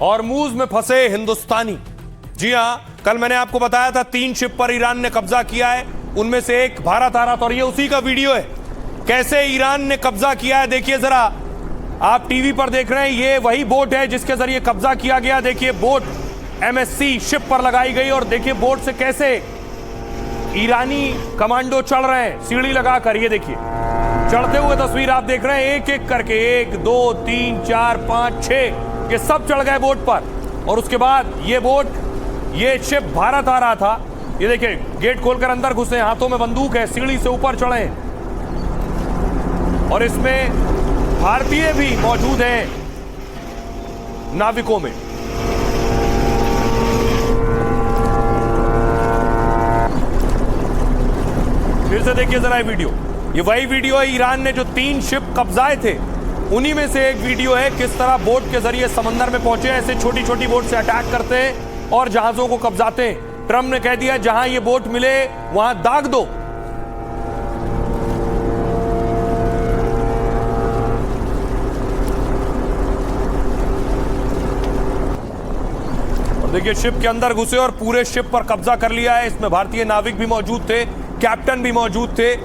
Hormuz में फंसे हिंदुस्तानी। जी हां, कल मैंने आपको बताया था 3 शिप पर ईरान ने कब्जा किया है, उनमें से एक भारत आ रहा था और ये उसी का वीडियो है कैसे ईरान ने कब्जा किया है। देखिए जरा, आप टीवी पर देख रहे हैं, ये वही बोट है जिसके जरिए कब्जा किया गया। देखिए बोट MSC शिप पर लगाई गई और देखिए बोट से कैसे ईरानी कमांडो चढ़ रहे हैं सीढ़ी लगाकर। ये देखिए चढ़ते हुए तस्वीर आप देख रहे हैं, एक एक करके 1 2 3 4 5 6 ये सब चढ़ गए बोट पर। और उसके बाद ये शिप भारत आ रहा था। ये देखिए गेट खोलकर अंदर घुसे, हाथों में बंदूक है, सीढ़ी से ऊपर चढ़े और इसमें भारतीय भी मौजूद हैं नाविकों में। फिर से देखिए जरा ये वीडियो, ये वही वीडियो है ईरान ने जो 3 शिप कब्जाए थे, उन्हीं में से एक वीडियो है किस तरह बोट के जरिए समंदर में पहुंचे। ऐसे छोटी छोटी बोट से अटैक करते हैं और जहाजों को कब्जाते हैं। ट्रम्प ने कह दिया जहां ये बोट मिले वहां दाग दो। और देखिए शिप के अंदर घुसे और पूरे शिप पर कब्जा कर लिया है। इसमें भारतीय नाविक भी मौजूद थे, कैप्टन भी मौजूद थे।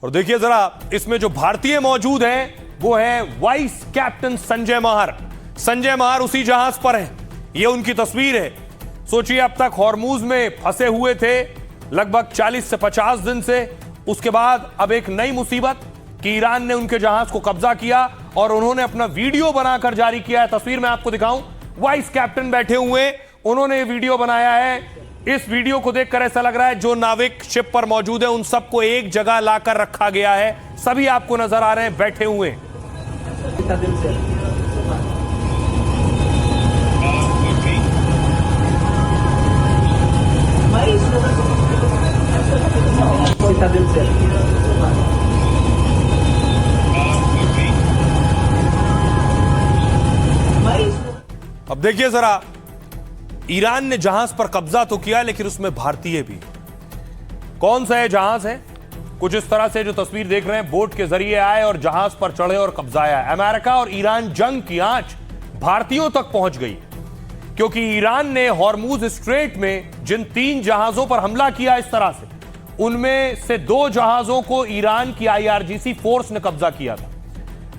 और देखिए जरा, इसमें जो भारतीय मौजूद हैं वो है वाइस कैप्टन संजय महार। संजय महार उसी जहाज पर हैं, ये उनकी तस्वीर है। सोचिए अब तक हॉर्मूज में फंसे हुए थे लगभग 40 से 50 दिन से। उसके बाद अब एक नई मुसीबत कि ईरान ने उनके जहाज को कब्जा किया और उन्होंने अपना वीडियो बनाकर जारी किया है। तस्वीर में आपको दिखाऊं, वाइस कैप्टन बैठे हुए, उन्होंने ये वीडियो बनाया है। इस वीडियो को देखकर ऐसा लग रहा है जो नाविक शिप पर मौजूद है उन सबको एक जगह लाकर रखा गया है। सभी आपको नजर आ रहे हैं बैठे हुए। अब देखिए जरा, ईरान ने जहाज पर कब्जा तो किया लेकिन उसमें भारतीय भी। कौन सा है जहाज है? कुछ इस तरह से जो तस्वीर देख रहे हैं, बोट के जरिए आए और जहाज पर चढ़े और कब्जाया। अमेरिका और ईरान जंग की आंच भारतीयों तक पहुंच गई क्योंकि ईरान ने हॉर्मूज स्ट्रेट में जिन 3 जहाजों पर हमला किया इस तरह से, उनमें से 2 जहाजों को ईरान की IRGC फोर्स ने कब्जा किया था।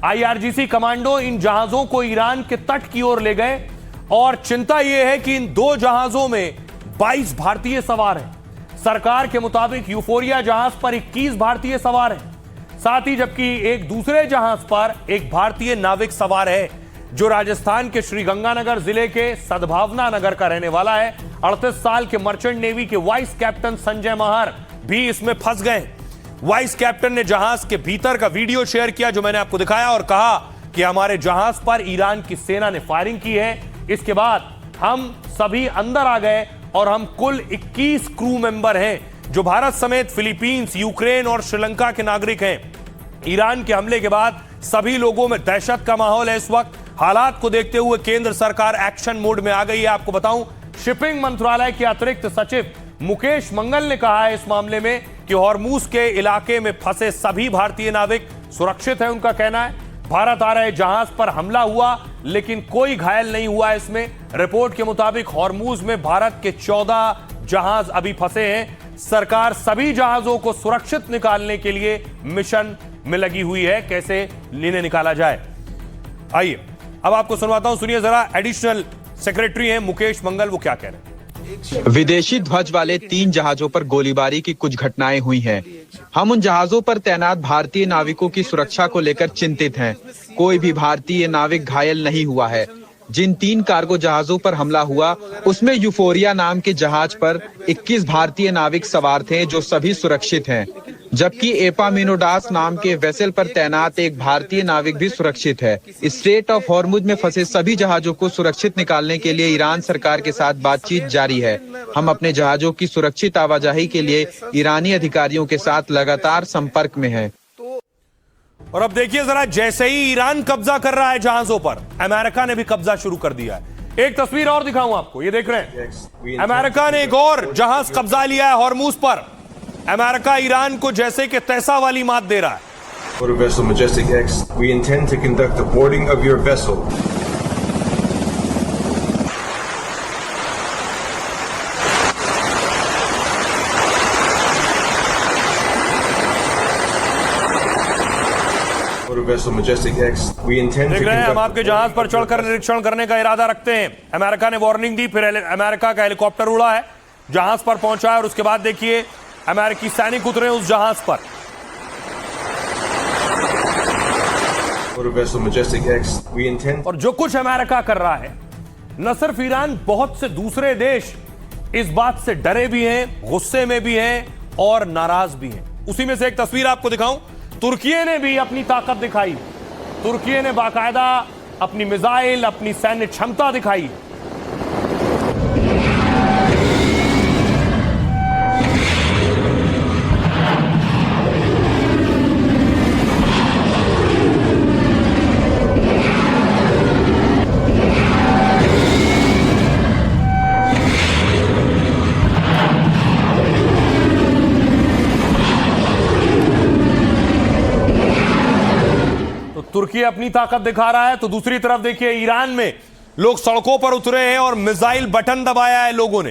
IRGC कमांडो इन जहाजों को ईरान के तट की ओर ले गए और चिंता यह है कि इन 2 जहाजों में 22 भारतीय सवार हैं। सरकार के मुताबिक यूफोरिया जहाज पर 21 भारतीय सवार हैं। साथ ही जबकि एक दूसरे जहाज पर एक भारतीय नाविक सवार है जो राजस्थान के श्रीगंगानगर जिले के सद्भावना नगर का रहने वाला है। 38 साल के मर्चेंट नेवी के वाइस कैप्टन संजय महार भी इसमें फंस गए। वाइस कैप्टन ने जहाज के भीतर का वीडियो शेयर किया जो मैंने आपको दिखाया और कहा कि हमारे जहाज पर ईरान की सेना ने फायरिंग की है। इसके बाद हम सभी अंदर आ गए और हम कुल 21 क्रू मेंबर हैं जो भारत समेत फिलीपींस, यूक्रेन और श्रीलंका के नागरिक हैं। ईरान के हमले के बाद सभी लोगों में दहशत का माहौल है। इस वक्त हालात को देखते हुए केंद्र सरकार एक्शन मोड में आ गई है। आपको बताऊं, शिपिंग मंत्रालय के अतिरिक्त सचिव मुकेश मंगल ने कहा है इस मामले में कि हॉर्मूज के इलाके में फंसे सभी भारतीय नाविक सुरक्षित हैं। उनका कहना है भारत आ रहे जहाज पर हमला हुआ लेकिन कोई घायल नहीं हुआ। इसमें रिपोर्ट के मुताबिक हॉर्मूज में भारत के 14 जहाज अभी फंसे हैं। सरकार सभी जहाजों को सुरक्षित निकालने के लिए मिशन में लगी हुई है, कैसे इन्हें निकाला जाए। आइए अब आपको सुनवाता हूं, सुनिए जरा। एडिशनल सेक्रेटरी हैं मुकेश मंगल, वो क्या कह रहे हैं। विदेशी ध्वज वाले 3 जहाजों पर गोलीबारी की कुछ घटनाएं हुई हैं। हम उन जहाजों पर तैनात भारतीय नाविकों की सुरक्षा को लेकर चिंतित हैं। कोई भी भारतीय नाविक घायल नहीं हुआ है। जिन 3 कार्गो जहाजों पर हमला हुआ उसमें यूफोरिया नाम के जहाज पर 21 भारतीय नाविक सवार थे जो सभी सुरक्षित हैं, जबकि एपामिनोडास नाम के वेसल पर तैनात एक भारतीय नाविक भी सुरक्षित है। स्ट्रेट ऑफ हॉर्मुज में फंसे सभी जहाजों को सुरक्षित निकालने के लिए ईरान सरकार के साथ बातचीत जारी है। हम अपने जहाजों की सुरक्षित आवाजाही के लिए ईरानी अधिकारियों के साथ लगातार संपर्क में हैं। और अब देखिए जरा, जैसे ही ईरान कब्जा कर रहा है जहाजों पर, अमेरिका ने भी कब्जा शुरू कर दिया है। एक तस्वीर और दिखाऊं आपको, ये देख रहे हैं, अमेरिका ने एक और जहाज कब्जा लिया है हॉर्मूज पर। अमेरिका ईरान को जैसे कि तैसा वाली मात दे रहा है। Motor vessel Majestic X, we intend to conduct the boarding of your vessel. Motor vessel Majestic X, we intend to देख रहे हैं हम conduct आपके जहाज पर चढ़कर निरीक्षण करने का इरादा रखते हैं। अमेरिका ने वार्निंग दी, फिर अमेरिका का हेलीकॉप्टर उड़ा है, जहाज पर पहुंचा है और उसके बाद देखिए अमेरिकी सैनिक उतरे उस जहाज पर। Motor vessel Majestic X, we intend और जो कुछ अमेरिका कर रहा है, न सिर्फ ईरान, बहुत से दूसरे देश इस बात से डरे भी हैं, गुस्से में भी हैं और नाराज भी हैं। उसी में से एक तस्वीर आपको दिखाऊं। तुर्की ने भी अपनी ताकत दिखाई। तुर्की ने बाकायदा अपनी मिसाइल, अपनी सैन्य क्षमता दिखाई। तुर्की अपनी ताकत दिखा रहा है तो दूसरी तरफ देखिए ईरान में लोग सड़कों पर उतरे हैं और मिसाइल बटन दबाया है लोगों ने।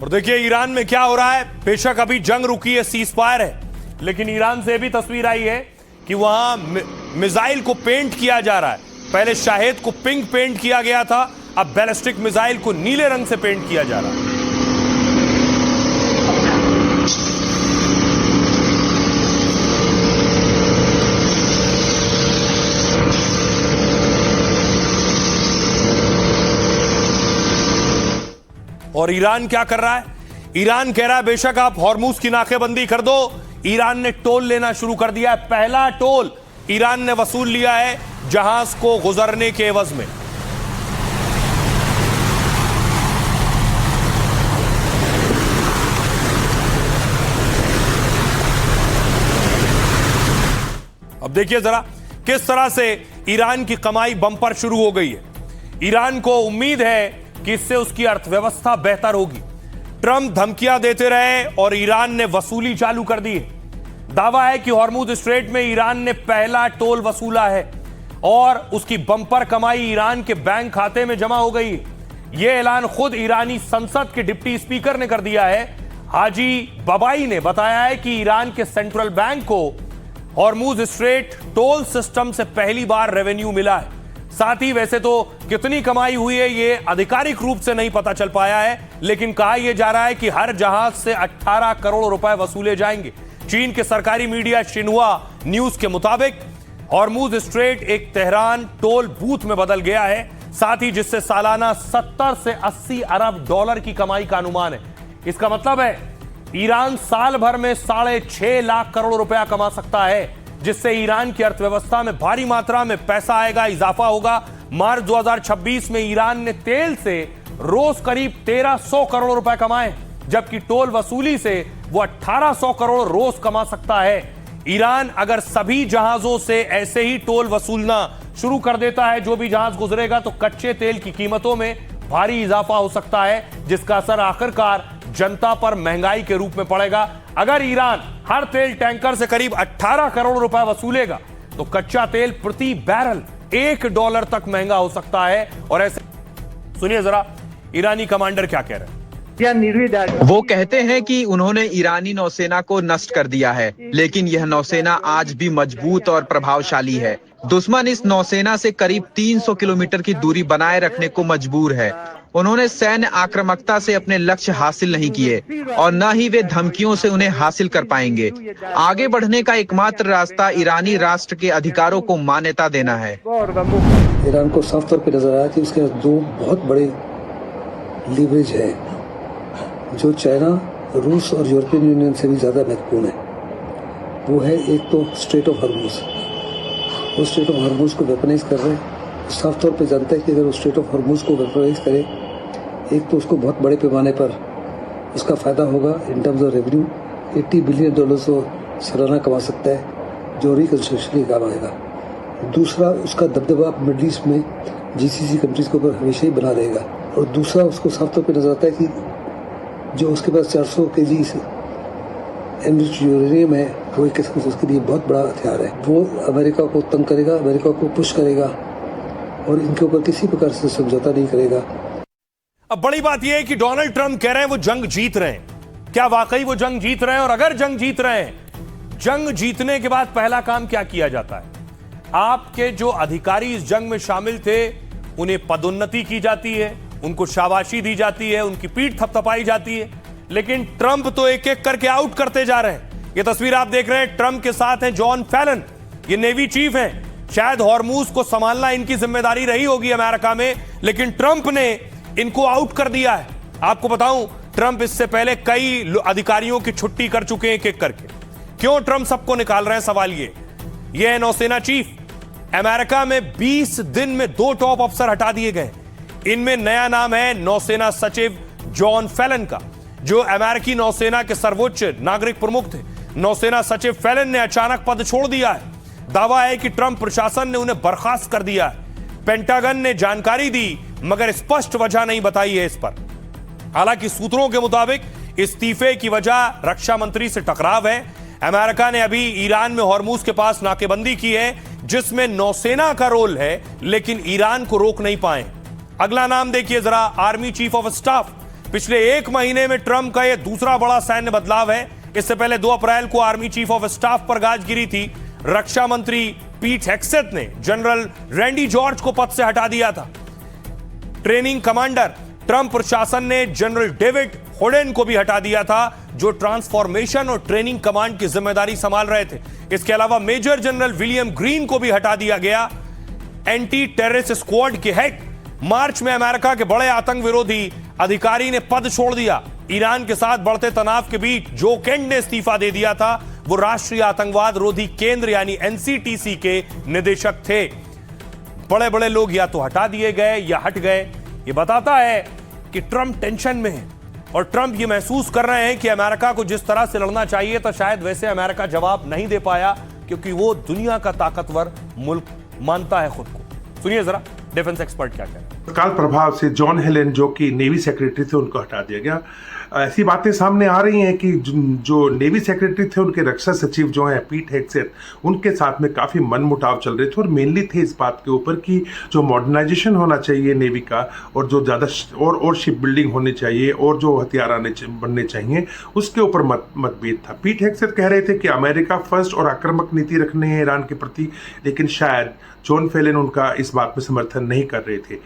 और देखिए ईरान में क्या हो रहा है। बेशक अभी जंग रुकी है, सीज फायर है, लेकिन ईरान से भी तस्वीर आई है कि वहां मिसाइल को पेंट किया जा रहा है। पहले शाहेद को पिंक पेंट किया गया था, अब बैलिस्टिक मिसाइल को नीले रंग से पेंट किया जा रहा है। और ईरान क्या कर रहा है? ईरान कह रहा है बेशक आप हॉर्मुज की नाकेबंदी कर दो। ईरान ने टोल लेना शुरू कर दिया है। पहला टोल ईरान ने वसूल लिया है जहाज को गुजरने के एवज में। अब देखिए जरा किस तरह से ईरान की कमाई बम्पर शुरू हो गई है। ईरान को उम्मीद है कि इससे उसकी अर्थव्यवस्था बेहतर होगी। ट्रंप धमकियां देते रहे और ईरान ने वसूली चालू कर दी है। दावा है कि हॉर्मुज स्ट्रेट में ईरान ने पहला टोल वसूला है और उसकी बम्पर कमाई ईरान के बैंक खाते में जमा हो गई है। यह ऐलान खुद ईरानी संसद के डिप्टी स्पीकर ने कर दिया है। हाजी बबाई ने बताया है कि ईरान के सेंट्रल बैंक को हॉर्मुज स्ट्रेट टोल सिस्टम से पहली बार रेवेन्यू मिला है। साथ ही वैसे तो कितनी कमाई हुई है ये आधिकारिक रूप से नहीं पता चल पाया है, लेकिन कहा यह जा रहा है कि हर जहाज से 18 करोड़ रुपए वसूले जाएंगे। चीन के सरकारी मीडिया शिन्हुआ न्यूज के मुताबिक हॉर्मुज स्ट्रेट एक तेहरान टोल बूथ में बदल गया है, साथ ही जिससे सालाना 70 से 80 अरब डॉलर की कमाई का अनुमान है। इसका मतलब है ईरान साल भर में 6.5 लाख करोड़ रुपया कमा सकता है, जिससे ईरान की अर्थव्यवस्था में भारी मात्रा में पैसा आएगा, इजाफा होगा। मार्च 2026 में ईरान ने तेल से रोज करीब 1300 करोड़ रुपए कमाए, जबकि टोल वसूली से वो 1800 करोड़ रोज कमा सकता है। ईरान अगर सभी जहाजों से ऐसे ही टोल वसूलना शुरू कर देता है, जो भी जहाज गुजरेगा, तो कच्चे तेल की कीमतों में भारी इजाफा हो सकता है, जिसका असर आखिरकार जनता पर महंगाई के रूप में पड़ेगा। अगर ईरान हर तेल टैंकर से करीब 18 करोड़ रुपए वसूलेगा तो कच्चा तेल प्रति बैरल $1 तक महंगा हो सकता है। और ऐसे सुनिए जरा ईरानी कमांडर क्या कह रहे हैं। वो कहते हैं कि उन्होंने ईरानी नौसेना को नष्ट कर दिया है, लेकिन यह नौसेना आज भी मजबूत और प्रभावशाली है। दुश्मन इस नौसेना से करीब 300 किलोमीटर की दूरी बनाए रखने को मजबूर है। उन्होंने सैन्य आक्रामकता से अपने लक्ष्य हासिल नहीं किए और न ही वे धमकियों से उन्हें हासिल कर पाएंगे। आगे बढ़ने का एकमात्र रास्ता ईरानी राष्ट्र के अधिकारों को मान्यता देना है। ईरान को साफ तौर पर नजर आया कि उसके दो बहुत बड़े लीवरेज है जो चाइना, रूस और यूरोपियन यूनियन से भी ज्यादा महत्वपूर्ण है। वो है एक तो स्ट्रेट ऑफ हॉर्मुज। वो स्ट्रेट ऑफ हॉर्मुज को वेपनाइज कर रहे हैं। साफ तौर पे जानता है कि अगर वो स्ट्रेट ऑफ हॉर्मुज को वेपनाइज करे, एक तो उसको बहुत बड़े पैमाने पर उसका फायदा होगा in terms of revenue. $80 billion वो सालाना कमा सकता है जो रिकंस्ट्रक्शन के काम आएगा। दूसरा, उसका दबदबा मिडल ईस्ट में GCC कंट्रीज के ऊपर हमेशा ही बना रहेगा। और दूसरा, उसको साफ तौर पर नजर आता है कि जो उसके पास 400 kg एनरिच्ड यूरेनियम है, वो एक किस्म से उसके लिए बहुत बड़ा हथियार है। वो अमेरिका को तंग करेगा, अमेरिका को पुश करेगा और इनके ऊपर किसी प्रकार से समझौता नहीं करेगा। अब बड़ी बात यह है कि डोनाल्ड ट्रंप कह रहे हैं वो जंग जीत रहे हैं। क्या वाकई वो जंग जीत रहे हैं? और अगर जंग जीत रहे हैं, जंग जीतने के बाद पहला काम क्या किया जाता है? आपके जो अधिकारी इस जंग में शामिल थे उन्हें पदोन्नति की जाती है, उनको शाबाशी दी जाती है, उनकी पीठ थपथपाई जाती है। लेकिन ट्रंप तो एक एक करके आउट करते जा रहे हैं। ये तस्वीर आप देख रहे हैं, ट्रंप के साथ हैं जॉन फैलन, ये नेवी चीफ हैं। शायद हॉर्मूज को संभालना इनकी जिम्मेदारी रही होगी अमेरिका में, लेकिन ट्रंप ने इनको आउट कर दिया है। आपको बताऊं, ट्रंप इससे पहले कई अधिकारियों की छुट्टी कर चुके हैं एक एक करके। क्यों ट्रंप सबको निकाल रहे हैं? सवाल ये है नौसेना चीफ। अमेरिका में 20 दिन में 2 टॉप अफसर हटा दिए गए। इनमें नया नाम है नौसेना सचिव जॉन फैलन का, जो अमेरिकी नौसेना के सर्वोच्च नागरिक प्रमुख थे। नौसेना सचिव फैलन ने अचानक पद छोड़ दिया है। दावा है कि ट्रंप प्रशासन ने उन्हें बर्खास्त कर दिया है। पेंटागन ने जानकारी दी मगर स्पष्ट वजह नहीं बताई है इस पर। हालांकि सूत्रों के मुताबिक इस्तीफे की वजह रक्षा मंत्री से टकराव है। अमेरिका ने अभी ईरान में हॉर्मूज के पास नाकेबंदी की है, जिसमें नौसेना का रोल है, लेकिन ईरान को रोक नहीं पाए। अगला नाम देखिए जरा, आर्मी चीफ ऑफ स्टाफ। पिछले 1 महीने में ट्रंप का यह दूसरा बड़ा सैन्य बदलाव है। इससे पहले 2 अप्रैल को आर्मी चीफ ऑफ स्टाफ पर गाज गिरी थी। रक्षा मंत्री पीट हेग्सेथ ने जनरल रैंडी जॉर्ज को पद से हटा दिया था। ट्रेनिंग कमांडर ट्रंप प्रशासन ने जनरल डेविड होडेन को भी हटा दिया था, जो ट्रांसफॉर्मेशन और ट्रेनिंग कमांड की जिम्मेदारी संभाल रहे थे। इसके अलावा मेजर जनरल विलियम ग्रीन को भी हटा दिया गया। एंटी टेररिस्ट स्क्वाड के हेड, मार्च में अमेरिका के बड़े आतंक विरोधी अधिकारी ने पद छोड़ दिया। ईरान के साथ बढ़ते तनाव के बीच जो केंट ने इस्तीफा दे दिया था, वो राष्ट्रीय आतंकवाद रोधी केंद्र यानी NCTC के निदेशक थे। बड़े बड़े लोग या तो हटा दिए गए या हट गए। ये बताता है कि ट्रंप टेंशन में है और ट्रंप ये महसूस कर रहे हैं कि अमेरिका को जिस तरह से लड़ना चाहिए था, शायद वैसे अमेरिका जवाब नहीं दे पाया, क्योंकि वो दुनिया का ताकतवर मुल्क मानता है खुद को। सुनिए जरा डिफेंस एक्सपर्ट क्या कह रहे हैं। तत्काल प्रभाव से जॉन हेलन, जो कि नेवी सेक्रेटरी थे, उनको हटा दिया गया। ऐसी बातें सामने आ रही हैं कि जो नेवी सेक्रेटरी थे, उनके रक्षा सचिव जो हैं पीट हेग्सेथ, उनके साथ में काफ़ी मनमुटाव चल रहे थे और मेनली थे इस बात के ऊपर कि जो मॉडर्नाइजेशन होना चाहिए नेवी का, और जो ज़्यादा और शिप बिल्डिंग होनी चाहिए और जो हथियार बनने चाहिए, उसके ऊपर मतभेद था। पीट हेग्सेथ कह रहे थे कि अमेरिका फर्स्ट और आक्रामक नीति रखने हैं ईरान के प्रति, लेकिन शायद जॉन फेलन उनका इस बात में समर्थन नहीं कर रहे थे।